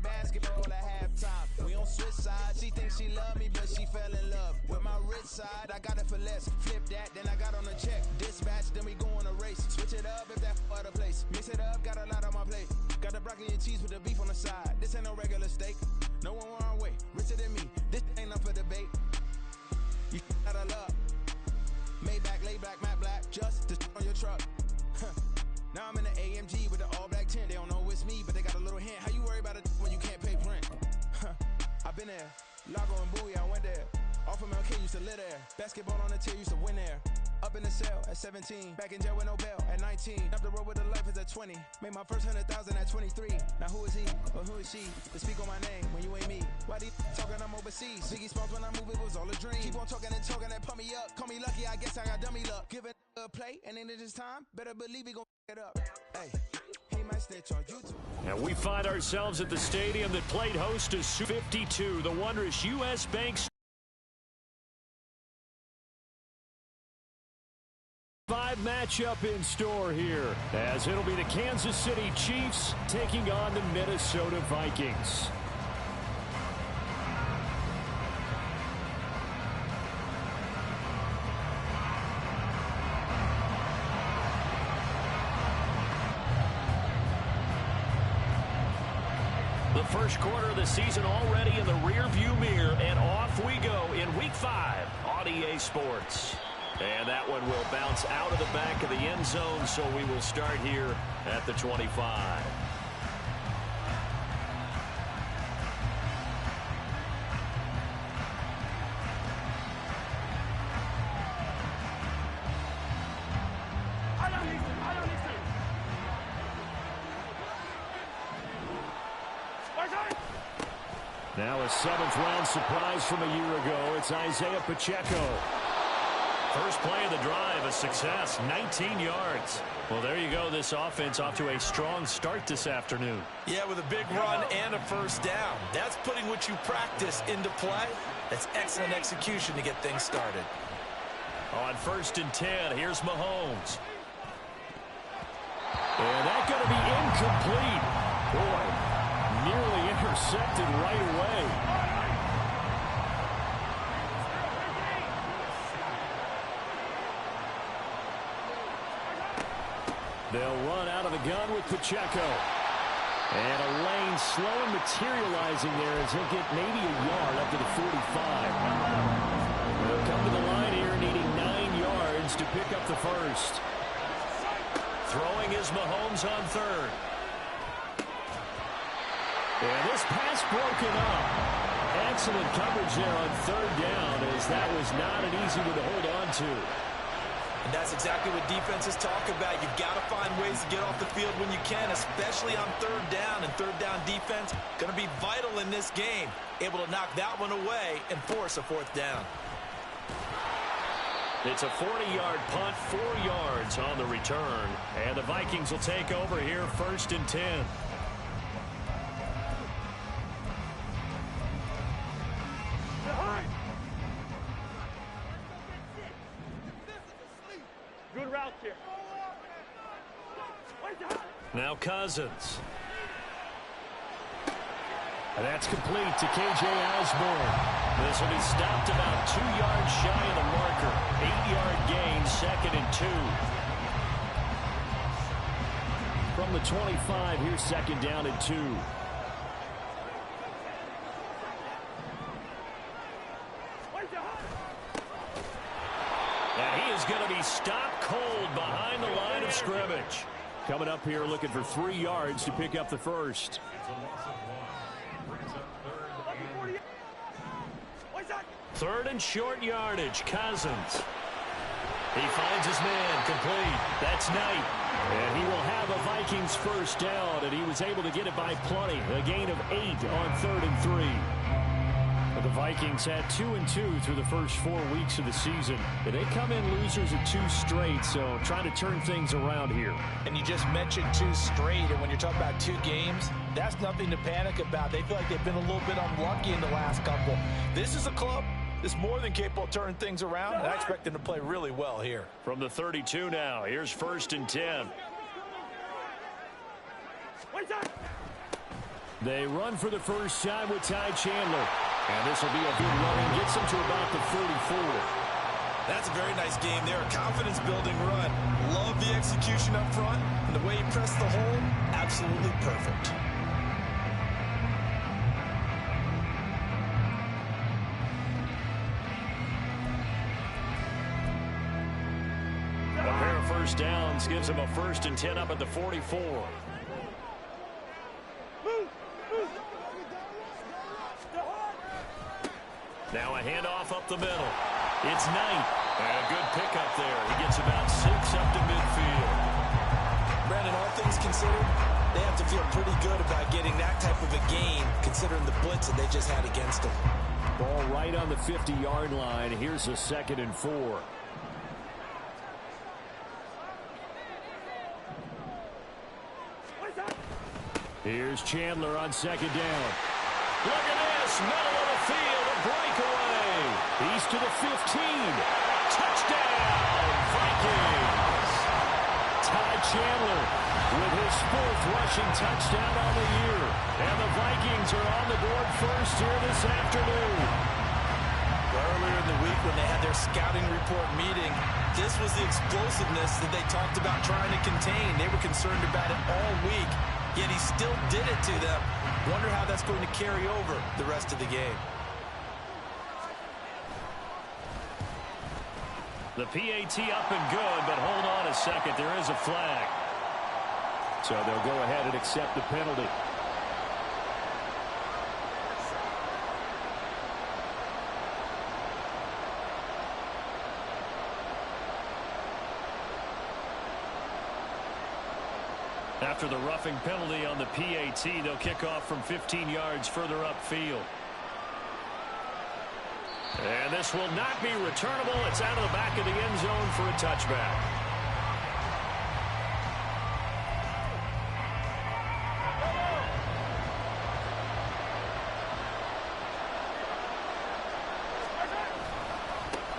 basketball at halftime. We on switch sides. She thinks she love me, but she fell in love with my rich side. I got it for less. Flip that, then I got on a check. Dispatch, then we go on a race. Switch it up if that other place. Mix it up, got a lot on my plate. Got the broccoli and cheese with the beef on the side. This ain't no regular steak. No one wrong way. Richer than me. This ain't up for debate. You out of luck. Maybach, lay back, matte black. Just to on your truck. Now I'm in the AMG with the all black tint. They don't know it's me, but they got a little hint. How you worry about it when you can't pay rent? I've been there. Lago and Bowie, I went there. Off of MLK, used to live there. Basketball on the tier, used to win there. Up in the cell at 17. Back in jail with no bail at 19. Up the road with the life is at 20. Made my first 100,000 at 23. Now who is he or who is she to speak on my name when you ain't me? Why they talking I'm overseas? Ziggy Smalls when I move, it was all a dream. Keep on talking and talking and pump me up. Call me lucky, I guess I got dummy luck. Give it a play and then it's time. Better believe he gon' it up. Hey, he might snitch on YouTube. And we find ourselves at the stadium that played host to 52, the wondrous U.S. Bank matchup in store here, as it'll be the Kansas City Chiefs taking on the Minnesota Vikings. The first quarter of the season already in the rearview mirror, and off we go in Week 5 on EA Sports. And that one will bounce out of the back of the end zone, so we will start here at the 25. Now a seventh-round surprise from a year ago. It's Isaiah Pacheco. First play of the drive, a success, 19 yards. Well, there you go. This offense off to a strong start this afternoon. Yeah, with a big run and a first down. That's putting what you practice into play. That's excellent execution to get things started. On 1st and 10, here's Mahomes. And that's going to be incomplete. Boy, nearly intercepted right away. They'll run out of the gun with Pacheco. And a lane slow and materializing there as he'll get maybe a yard up to the 45. They'll come to the line here needing 9 yards to pick up the first. Throwing is Mahomes on 3rd. And this pass broken up. Excellent coverage there on 3rd down, as that was not an easy one to hold on to. And that's exactly what defenses talk about. You've got to find ways to get off the field when you can, especially on 3rd down. And 3rd down defense going to be vital in this game. Able to knock that one away and force a 4th down. It's a 40-yard punt, 4 yards on the return. And the Vikings will take over here 1st and 10. Now Cousins. And that's complete to K.J. Osborne. This will be stopped about 2 yards shy of the marker. 8-yard gain, 2nd and 2. From the 25, here's 2nd down and 2. And he is going to be stopped cold behind the line of scrimmage. Coming up here looking for 3 yards to pick up the first. 3rd and short yardage. Cousins. He finds his man complete. That's Knight. And he will have a Vikings first down, and he was able to get it by plenty. A gain of 8 on 3rd and 3. But the Vikings had 2-2 through the first 4 weeks of the season. And they come in losers at 2 straight, so trying to turn things around here. And you just mentioned 2 straight, and when you're talking about 2 games, that's nothing to panic about. They feel like they've been a little bit unlucky in the last couple. This is a club that's more than capable of turning things around, and I expect them to play really well here. From the 32 now, here's 1st and 10. They run for the first time with Ty Chandler. And this will be a good run and gets him to about the 44. That's a very nice game there. A confidence-building run. Love the execution up front. And the way he pressed the hole, absolutely perfect. A pair of first downs gives him a 1st and 10 up at the 44. Now a handoff up the middle. It's Knight. And a good pickup there. He gets about 6 up to midfield. Brandon, all things considered, they have to feel pretty good about getting that type of a gain, considering the blitz that they just had against them. Ball right on the 50-yard line. Here's a 2nd and 4. Here's Chandler on 2nd down. Look at this, middle of the field, a breakaway. He's to the 15. Touchdown, Vikings. Ty Chandler with his 4th rushing touchdown on the year. And the Vikings are on the board first here this afternoon. Earlier in the week when they had their scouting report meeting, this was the explosiveness that they talked about trying to contain. They were concerned about it all week, yet he still did it to them. Wonder how that's going to carry over the rest of the game. The PAT up and good, but hold on a second. There is a flag. So they'll go ahead and accept the penalty. After the roughing penalty on the PAT, they'll kick off from 15 yards further upfield. And this will not be returnable. It's out of the back of the end zone for a touchback.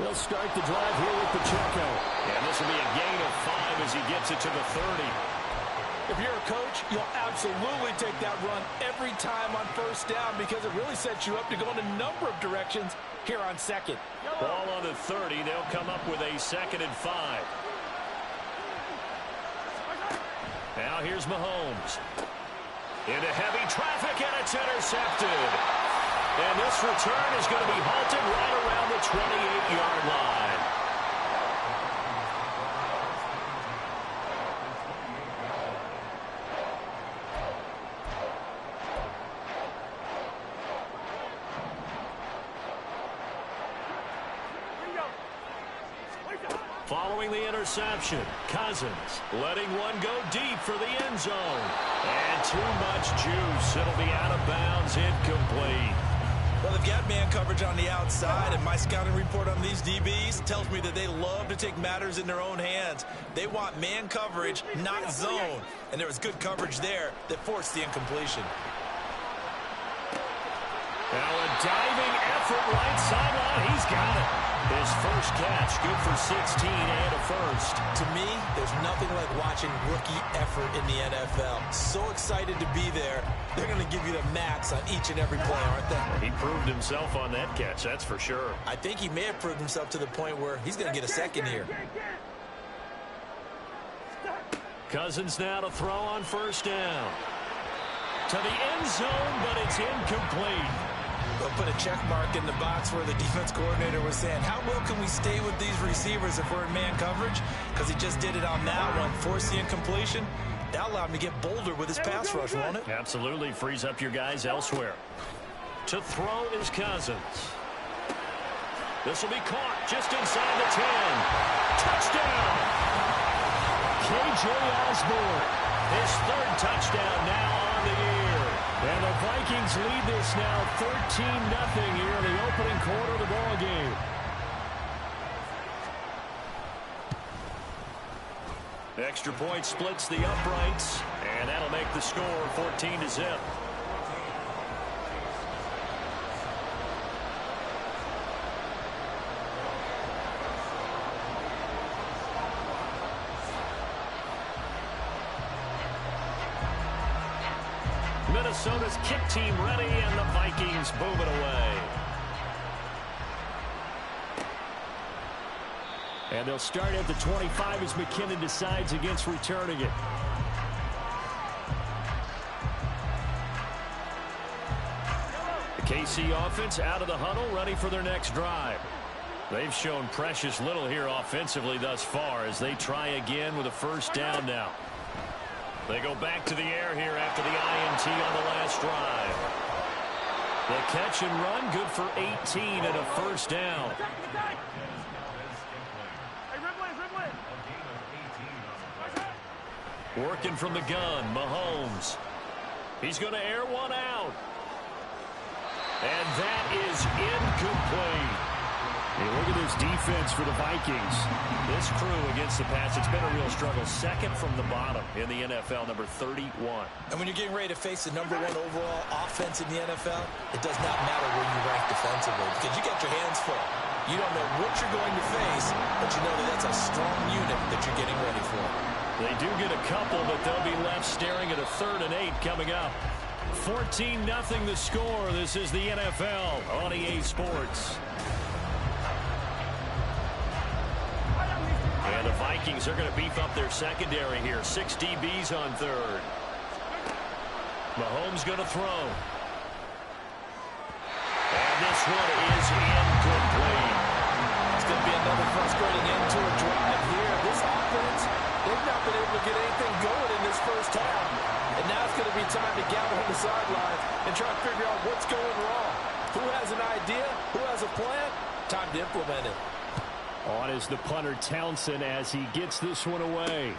They'll start the drive here with Pacheco. And this will be a gain of 5 as he gets it to the 30. If you're a coach, you'll absolutely take that run every time on 1st down because it really sets you up to go in a number of directions here on 2nd. Ball on the 30. They'll come up with a 2nd and 5. Now here's Mahomes. Into heavy traffic, and it's intercepted. And this return is going to be halted right around the 28-yard line. Following the interception, Cousins letting one go deep for the end zone. And too much juice. It'll be out of bounds, incomplete. Well, they've got man coverage on the outside, and my scouting report on these DBs tells me that they love to take matters in their own hands. They want man coverage, not zone. And there was good coverage there that forced the incompletion. Now a diving effort right sideline. He's got it. His first catch, good for 16 and a 1st. To me, there's nothing like watching rookie effort in the NFL. So excited to be there. They're going to give you the max on each and every play, aren't they? He proved himself on that catch, that's for sure. I think he may have proved himself to the point where he's going to get a 2nd here. Cousins now to throw on 1st down. To the end zone, but it's incomplete. They'll put a check mark in the box where the defense coordinator was saying, how well can we stay with these receivers if we're in man coverage? Because he just did it on that one, forced the incompletion. That allowed him to get bolder with his pass rush, won't it? Absolutely, frees up your guys elsewhere. To throw is Cousins. This will be caught just inside the 10. Touchdown! K.J. Osborne, his 3rd touchdown now on the year. And the Vikings lead this now 13-0 here in the opening quarter of the ball game. Extra point splits the uprights, and that'll make the score 14-0. Minnesota's kick team ready, and the Vikings boom it away. And they'll start at the 25 as McKinnon decides against returning it. The KC offense out of the huddle, ready for their next drive. They've shown precious little here offensively thus far as they try again with a first down now. They go back to the air here after the INT on the last drive. The catch and run, good for 18 and a first down. Working from the gun, Mahomes. He's going to air one out. And that is incomplete. Hey, look at this defense for the Vikings. This crew against the pass, it's been a real struggle. Second from the bottom in the NFL, number 31. And when you're getting ready to face the number 1 overall offense in the NFL, it does not matter where you rank defensively because you got your hands full. You don't know what you're going to face, but you know that that's a strong unit that you're getting ready for. They do get a couple, but they'll be left staring at a 3rd and 8 coming up. 14-0 the score. This is the NFL on EA Sports. And the Vikings are going to beef up their secondary here. 6 DBs on 3rd. Mahomes going to throw. And this one is incomplete. It's going to be another frustrating end to a drive here. This offense, they've not been able to get anything going in this first half. And now it's going to be time to gather on the sidelines and try to figure out what's going wrong. Who has an idea? Who has a plan? Time to implement it. On is the punter Townsend as he gets this one away.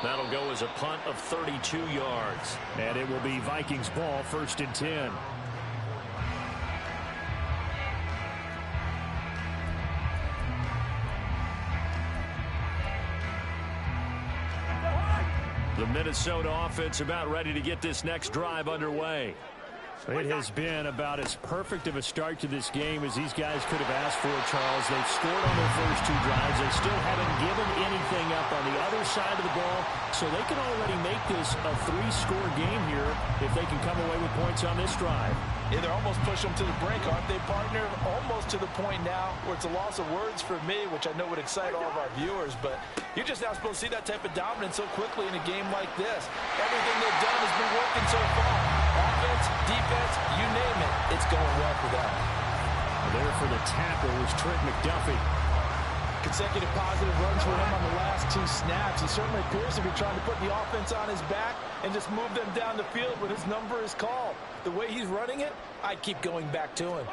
That'll go as a punt of 32 yards. And it will be Vikings ball, 1st and 10. The Minnesota offense about ready to get this next drive underway. It has been about as perfect of a start to this game as these guys could have asked for, Charles. They've scored on their first 2 drives. They still haven't given anything up on the other side of the ball, so they can already make this a 3-score game here if they can come away with points on this drive. Yeah, they're almost pushing them to the brink, aren't they, partner? Almost to the point now where it's a loss of words for me, which I know would excite all of our viewers, but you're just not supposed to see that type of dominance so quickly in a game like this. Everything they've done has been working so far. Offense, defense, you name it, it's going well for them. There for the tackle was Trent McDuffie. Consecutive positive runs for him on the last 2 snaps. He certainly appears to be trying to put the offense on his back and just move them down the field when his number is called. The way he's running it, I'd keep going back to him.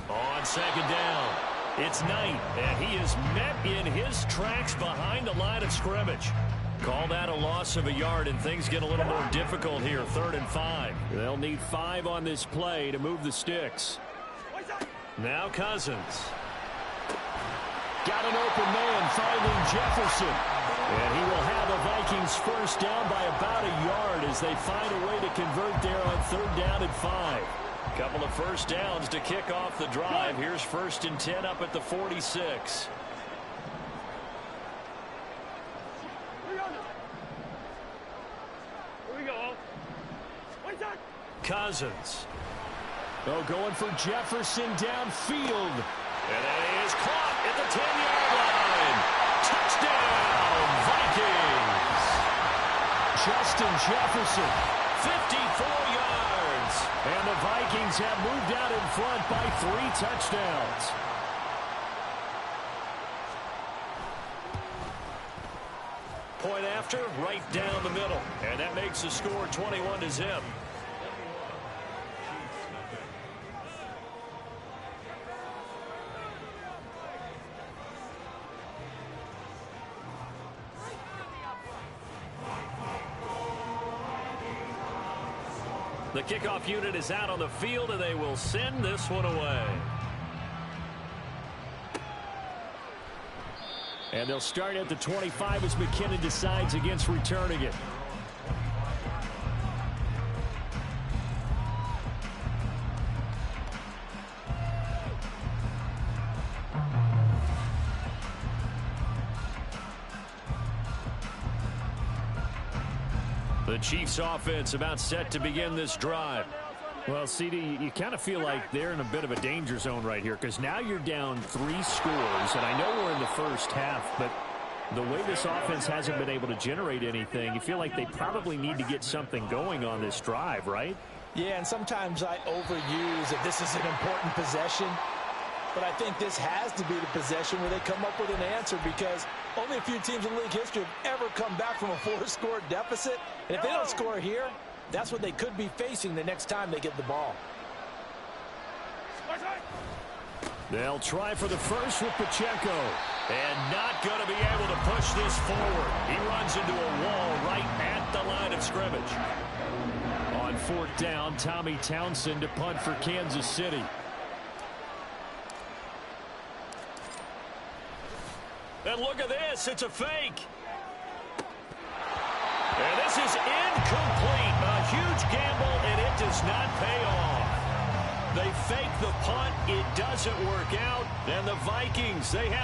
On 2nd down, it's Knight, and he is met in his tracks behind the line of scrimmage. Call that a loss of a yard, and things get a little more difficult here. 3rd and 5. They'll need 5 on this play to move the sticks. Now Cousins. Got an open man finding Jefferson. And he will have the Vikings first down by about a yard as they find a way to convert there on 3rd down and 5. Couple of first downs to kick off the drive. Here's 1st and 10 up at the 46. Cousins. Oh, going for Jefferson downfield. And it is caught at the 10-yard line. Touchdown, Vikings. Justin Jefferson, 54 yards. And the Vikings have moved out in front by 3 touchdowns. Point after, right down the middle. And that makes the score 21-0. The kickoff unit is out on the field, and they will send this one away. And they'll start at the 25 as McKinnon decides against returning it. The Chiefs offense about set to begin this drive. Well, CD, you kind of feel like they're in a bit of a danger zone right here because now you're down 3 scores, and I know we're in the first half, but the way this offense hasn't been able to generate anything, you feel like they probably need to get something going on this drive, right? Yeah, and sometimes I overuse that this is an important possession, but I think this has to be the possession where they come up with an answer because only a few teams in league history have ever come back from a 4-score deficit, and if they don't score here, that's what they could be facing the next time they get the ball. They'll try for the first with Pacheco. And not going to be able to push this forward. He runs into a wall right at the line of scrimmage. On 4th down, Tommy Townsend to punt for Kansas City. And look at this. It's a fake. And this is incomplete. A huge gamble, and it does not pay off. They fake the punt. It doesn't work out. And the Vikings, they have